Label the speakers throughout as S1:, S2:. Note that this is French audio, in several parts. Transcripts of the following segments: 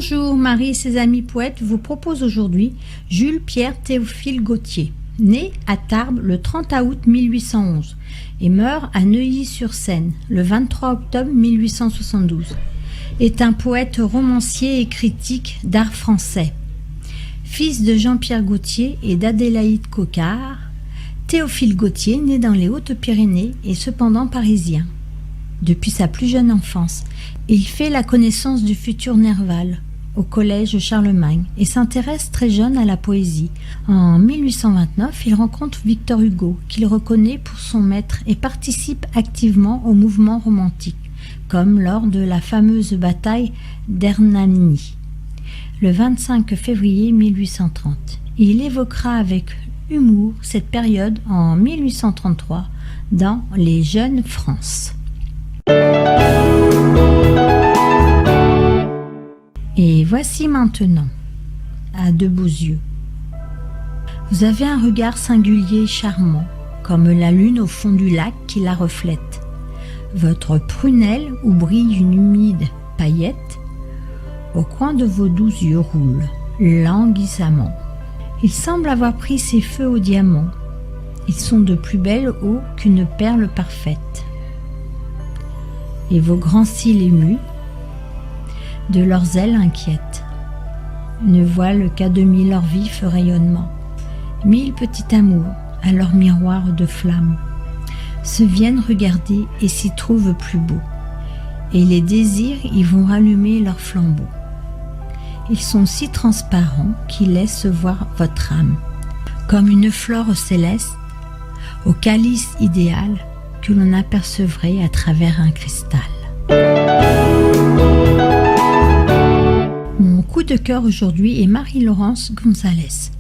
S1: Bonjour, Marie et ses amis poètes vous proposent aujourd'hui Jules Pierre Théophile Gautier, né à Tarbes le 30 août 1811 et meurt à Neuilly-sur-Seine le 23 octobre 1872, est un poète romancier et critique d'art français. Fils de Jean-Pierre Gautier et d'Adélaïde Coquard, Théophile Gautier naît dans les Hautes-Pyrénées et cependant parisien. Depuis sa plus jeune enfance, il fait la connaissance du futur Nerval au collège Charlemagne et s'intéresse très jeune à la poésie. En 1829, il rencontre Victor Hugo, qu'il reconnaît pour son maître et participe activement au mouvement romantique, comme lors de la fameuse bataille d'Hernani, le 25 février 1830. Il évoquera avec humour cette période en 1833 dans Les Jeunes France. Et voici maintenant, à de beaux yeux. Vous avez un regard singulier et charmant, comme la lune au fond du lac qui la reflète. Votre prunelle où brille une humide paillette, au coin de vos doux yeux roule, languissamment. Il semble avoir pris ses feux au diamant. Ils sont de plus belle eau qu'une perle parfaite. Et vos grands cils émus, de leurs ailes inquiètes, ne voilent qu'à demi leur vif rayonnement. 1000 petits amours, à leur miroir de flammes, se viennent regarder et s'y trouvent plus beaux, et les désirs y vont rallumer leurs flambeaux. Ils sont si transparents qu'ils laissent voir votre âme, comme une flore céleste, au calice idéal que l'on apercevrait à travers un cristal. Mon coup de cœur aujourd'hui est Marie-Laurence Gonzalez.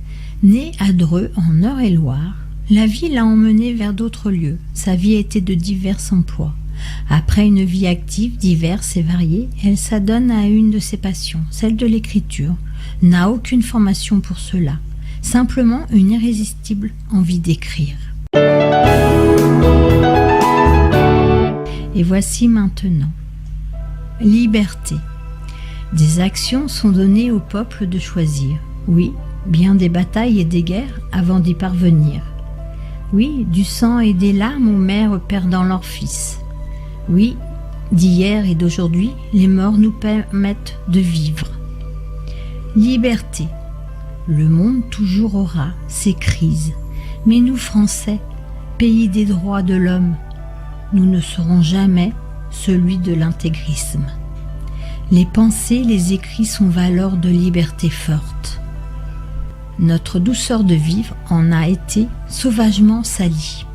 S1: Née à Dreux en Eure-et-Loire, la vie l'a emmenée vers d'autres lieux. Sa vie a été de divers emplois. Après une vie active, diverse et variée, elle s'adonne à une de ses passions, celle de l'écriture. N'a aucune formation pour cela, simplement une irrésistible envie d'écrire. Et voici maintenant. Liberté. Des actions sont données au peuple de choisir. Oui, bien des batailles et des guerres avant d'y parvenir. Oui, du sang et des larmes aux mères perdant leurs fils. Oui, d'hier et d'aujourd'hui, les morts nous permettent de vivre. Liberté. Le monde toujours aura ses crises. Mais nous, Français, pays des droits de l'homme, nous ne serons jamais celui de l'intégrisme. Les pensées, les écrits sont valeurs de liberté forte. Notre douceur de vivre en a été sauvagement salie.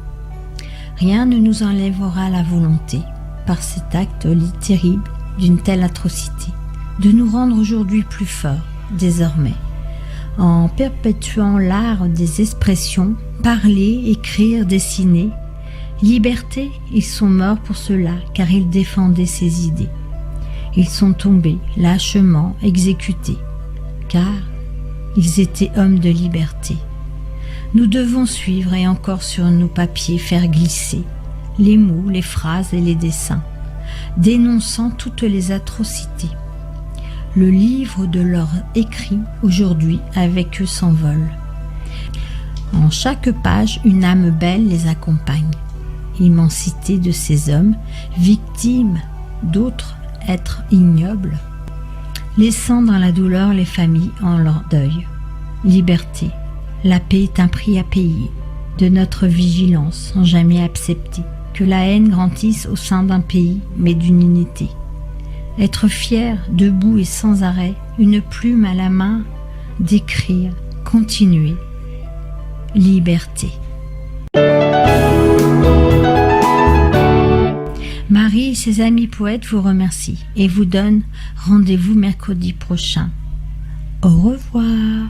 S1: Rien ne nous enlèvera la volonté, par cet acte terrible d'une telle atrocité, de nous rendre aujourd'hui plus forts, désormais, en perpétuant l'art des expressions, parler, écrire, dessiner. Liberté, ils sont morts pour cela, car ils défendaient ces idées. Ils sont tombés, lâchement exécutés, car ils étaient hommes de liberté. Nous devons suivre et encore sur nos papiers faire glisser les mots, les phrases et les dessins, dénonçant toutes les atrocités. Le livre de leurs écrits aujourd'hui avec eux s'envole. En chaque page, une âme belle les accompagne. Immensité de ces hommes, victimes d'autres êtres ignobles, laissant dans la douleur les familles en leur deuil. Liberté, la paix est un prix à payer, de notre vigilance sans jamais accepter que la haine grandisse au sein d'un pays, mais d'une unité. Être fier, debout et sans arrêt, une plume à la main, d'écrire, continuer. Liberté. Marie et ses amis poètes vous remercient et vous donnent rendez-vous mercredi prochain. Au revoir.